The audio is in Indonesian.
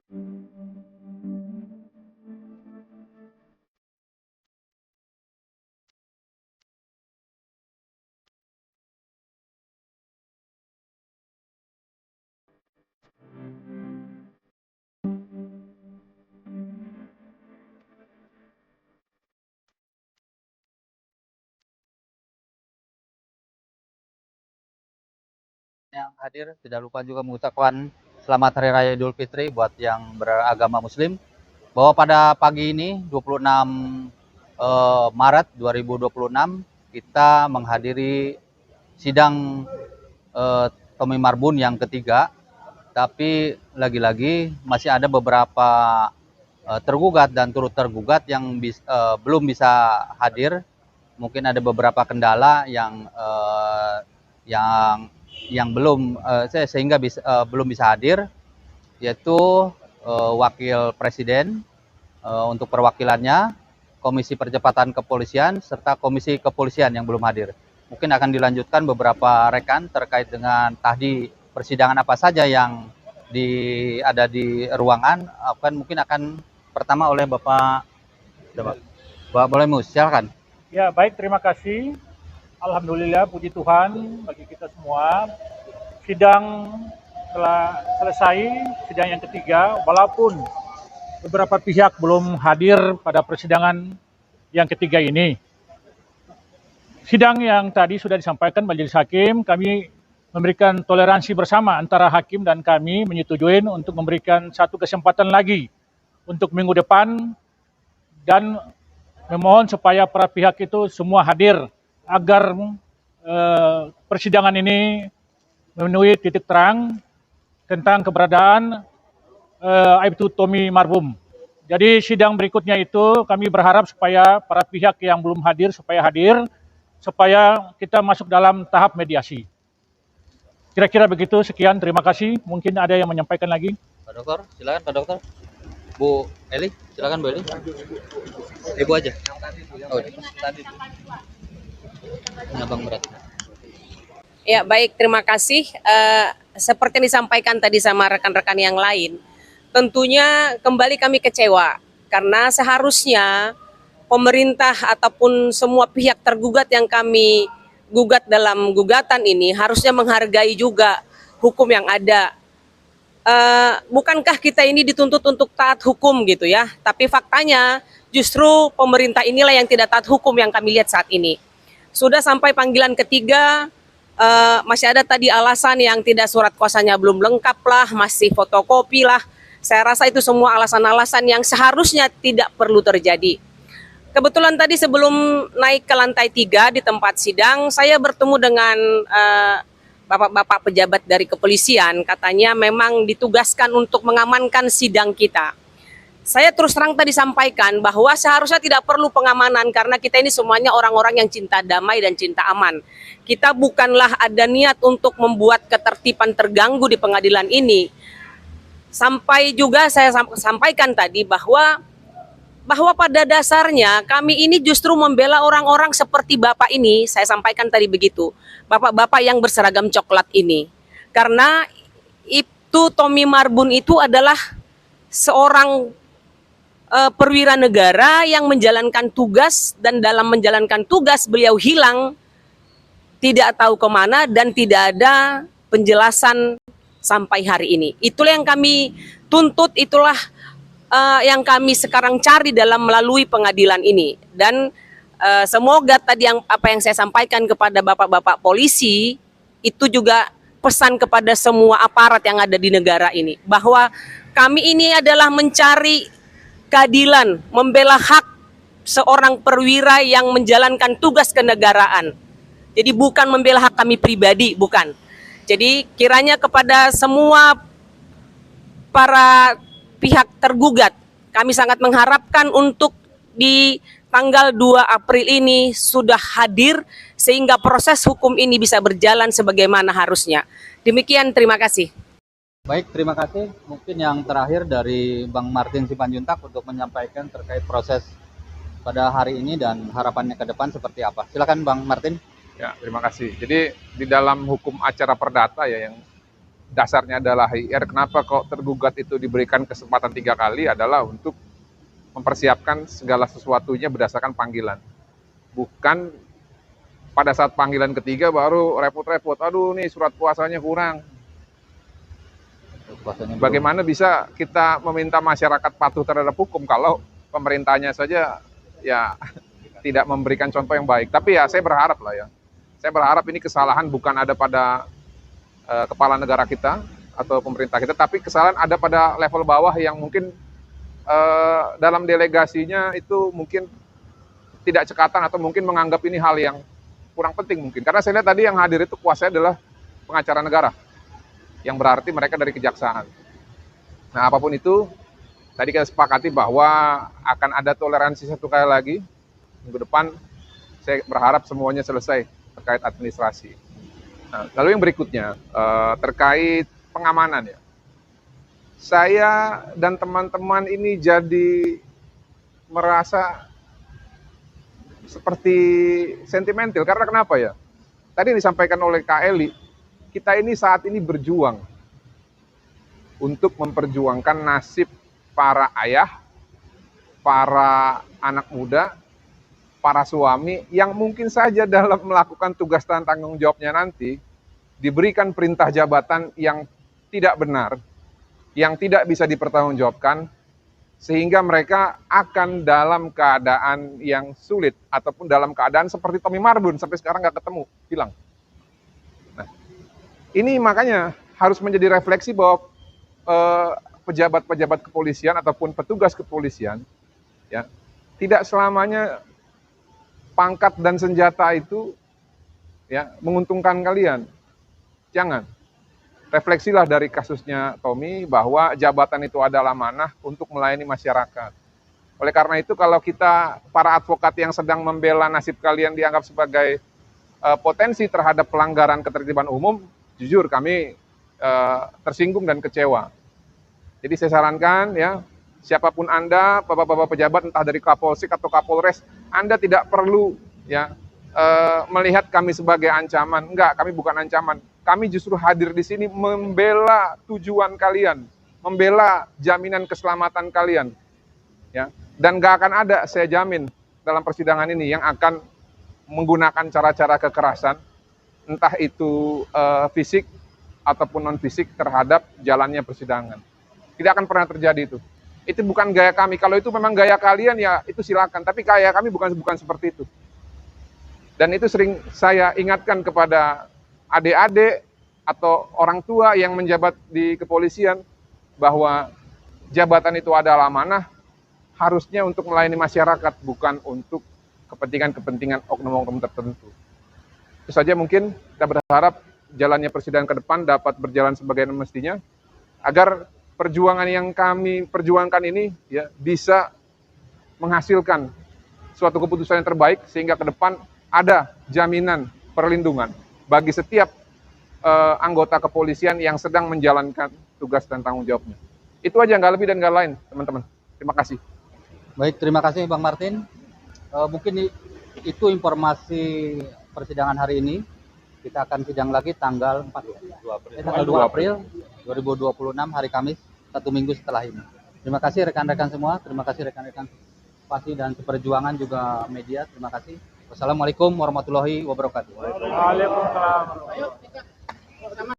Yang hadir, tidak lupa juga mengucapkan selamat Hari Raya Idul Fitri buat yang beragama Muslim. Bahwa pada pagi ini 26 Maret 2026 kita menghadiri sidang Tommy Marbun yang ketiga. Tapi lagi-lagi masih ada beberapa tergugat dan turut tergugat yang belum bisa hadir. Mungkin ada beberapa kendala yang belum sehingga belum bisa hadir, yaitu wakil presiden untuk perwakilannya, komisi percepatan kepolisian, serta komisi kepolisian yang belum hadir. Mungkin akan dilanjutkan beberapa rekan terkait dengan tadi persidangan apa saja yang ada di ruangan. Mungkin akan pertama oleh Bapak Bolemus, silakan. Ya, baik, terima kasih. Alhamdulillah, puji Tuhan bagi kita semua. Sidang telah selesai, sidang yang ketiga, walaupun beberapa pihak belum hadir pada persidangan yang ketiga ini. Sidang yang tadi sudah disampaikan Majelis Hakim, kami memberikan toleransi bersama antara hakim dan kami menyetujui untuk memberikan satu kesempatan lagi untuk minggu depan dan memohon supaya para pihak itu semua hadir agar persidangan ini memenuhi titik terang tentang keberadaan Aibtu Tommy Marbun. Jadi sidang berikutnya itu kami berharap supaya para pihak yang belum hadir supaya hadir, supaya kita masuk dalam tahap mediasi. Kira-kira begitu, sekian, terima kasih. Mungkin ada yang menyampaikan lagi. Pak Dokter, silakan Pak Dokter. Bu Eli, silakan Bu Eli. Ibu aja. Oh, tadi. Abang berat. Ya, baik, terima kasih. Seperti yang disampaikan tadi sama rekan-rekan yang lain, tentunya kembali kami kecewa karena seharusnya pemerintah ataupun semua pihak tergugat yang kami gugat dalam gugatan ini harusnya menghargai juga hukum yang ada. Bukankah kita ini dituntut untuk taat hukum gitu ya? Tapi faktanya justru pemerintah inilah yang tidak taat hukum yang kami lihat saat ini. Sudah sampai panggilan ketiga, masih ada tadi alasan yang tidak surat kuasanya belum lengkap lah, masih fotokopi lah. Saya rasa itu semua alasan-alasan yang seharusnya tidak perlu terjadi. Kebetulan tadi sebelum naik ke lantai 3 di tempat sidang, saya bertemu dengan bapak-bapak pejabat dari kepolisian, katanya memang ditugaskan untuk mengamankan sidang kita. Saya terus terang tadi sampaikan bahwa seharusnya tidak perlu pengamanan karena kita ini semuanya orang-orang yang cinta damai dan cinta aman. Kita bukanlah ada niat untuk membuat ketertiban terganggu di pengadilan ini. Sampai juga saya sampaikan tadi bahwa pada dasarnya kami ini justru membela orang-orang seperti Bapak ini, saya sampaikan tadi begitu, Bapak-bapak yang berseragam coklat ini. Karena itu Tommy Marbun itu adalah seorang perwira negara yang menjalankan tugas dan dalam menjalankan tugas beliau hilang, tidak tahu kemana dan tidak ada penjelasan sampai hari ini. Itulah yang kami tuntut, itulah yang kami sekarang cari dalam melalui pengadilan ini. Dan semoga tadi apa yang saya sampaikan kepada bapak-bapak polisi itu juga pesan kepada semua aparat yang ada di negara ini bahwa kami ini adalah mencari keadilan, membela hak seorang perwira yang menjalankan tugas kenegaraan. Jadi bukan membela hak kami pribadi, bukan. Jadi kiranya kepada semua para pihak tergugat, kami sangat mengharapkan untuk di tanggal 2 April ini sudah hadir sehingga proses hukum ini bisa berjalan sebagaimana harusnya. Demikian, terima kasih. Baik, terima kasih. Mungkin yang terakhir dari Bang Martin Simanjuntak untuk menyampaikan terkait proses pada hari ini dan harapannya ke depan seperti apa. Silakan Bang Martin. Ya, terima kasih. Jadi di dalam hukum acara perdata ya yang dasarnya adalah HIR, kenapa kok tergugat itu diberikan kesempatan 3 kali adalah untuk mempersiapkan segala sesuatunya berdasarkan panggilan. Bukan pada saat panggilan ketiga baru repot-repot, aduh nih surat kuasanya kurang. Bagaimana bisa kita meminta masyarakat patuh terhadap hukum kalau pemerintahnya saja ya tidak memberikan contoh yang baik. Tapi ya saya berharap lah ya, saya berharap ini kesalahan bukan ada pada kepala negara kita atau pemerintah kita, tapi kesalahan ada pada level bawah yang mungkin dalam delegasinya itu mungkin tidak cekatan atau mungkin menganggap ini hal yang kurang penting mungkin. Karena saya lihat tadi yang hadir itu kuasanya adalah pengacara negara, yang berarti mereka dari kejaksaan. Nah apapun itu, tadi kita sepakati bahwa akan ada toleransi 1 kali lagi. Minggu depan saya berharap semuanya selesai terkait administrasi. Nah, lalu yang berikutnya terkait pengamanan ya. Saya dan teman-teman ini jadi merasa seperti sentimental. Karena kenapa ya? Tadi disampaikan oleh Kak Eli, kita ini saat ini berjuang untuk memperjuangkan nasib para ayah, para anak muda, para suami yang mungkin saja dalam melakukan tugas dan tanggung jawabnya nanti diberikan perintah jabatan yang tidak benar, yang tidak bisa dipertanggungjawabkan, sehingga mereka akan dalam keadaan yang sulit ataupun dalam keadaan seperti Tommy Marbun sampai sekarang nggak ketemu, hilang. Nah, ini makanya harus menjadi refleksi bahwa pejabat-pejabat kepolisian ataupun petugas kepolisian ya tidak selamanya pangkat dan senjata itu ya menguntungkan kalian. Jangan. Refleksilah dari kasusnya Tommy bahwa jabatan itu adalah amanah untuk melayani masyarakat. Oleh karena itu kalau kita para advokat yang sedang membela nasib kalian dianggap sebagai potensi terhadap pelanggaran ketertiban umum, jujur kami tersinggung dan kecewa. Jadi saya sarankan ya, siapapun Anda, bapak-bapak pejabat entah dari Kapolsek atau Kapolres, Anda tidak perlu ya melihat kami sebagai ancaman. Enggak, kami bukan ancaman. Kami justru hadir di sini membela tujuan kalian, membela jaminan keselamatan kalian. Ya, dan enggak akan ada, saya jamin, dalam persidangan ini yang akan menggunakan cara-cara kekerasan, entah itu fisik ataupun non fisik terhadap jalannya persidangan. Tidak akan pernah terjadi itu. Itu bukan gaya kami. Kalau itu memang gaya kalian ya itu silakan. Tapi gaya kami bukan seperti itu. Dan itu sering saya ingatkan kepada adik-adik atau orang tua yang menjabat di kepolisian bahwa jabatan itu adalah amanah, harusnya untuk melayani masyarakat, bukan untuk kepentingan-kepentingan oknum-oknum tertentu. Itu saja mungkin kita berharap jalannya persidangan ke depan dapat berjalan sebagaimana mestinya, agar perjuangan yang kami perjuangkan ini ya bisa menghasilkan suatu keputusan yang terbaik sehingga ke depan ada jaminan perlindungan bagi setiap anggota kepolisian yang sedang menjalankan tugas dan tanggung jawabnya. Itu aja, nggak lebih dan nggak lain, teman-teman. Terima kasih. Baik, terima kasih Bang Martin. Mungkin itu informasi persidangan hari ini. Kita akan sidang lagi tanggal 2 April 2026 hari Kamis, 1 minggu setelah ini. Terima kasih rekan-rekan semua, terima kasih rekan-rekan Pasi dan Seperjuangan juga media, terima kasih. Wassalamualaikum warahmatullahi wabarakatuh. Waalaikumsalam.